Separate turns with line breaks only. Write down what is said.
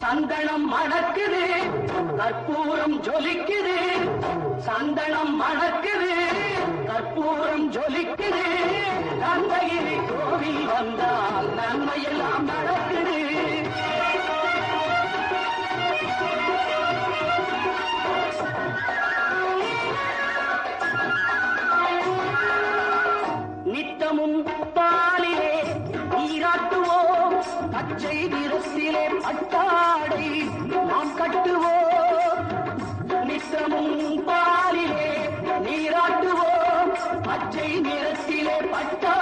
சந்தனம் மணக்குது, கற்பூரம் ஜொலிக்குது. சந்தனம் மணக்குது, கற்பூரம் ஜொலிக்குது. கந்தகிரி கோவில் வந்தால் நன்மையெல்லாம் நடக்குது. நித்தமும் பாலிலே நீராட்டுவோம், பச்சை நிறத்திலே பட்டாடை நாம் கட்டுவோம். நித்தமும் பாலிலே நீராட்டுவோம், பச்சை நிறத்திலே பட்டாடை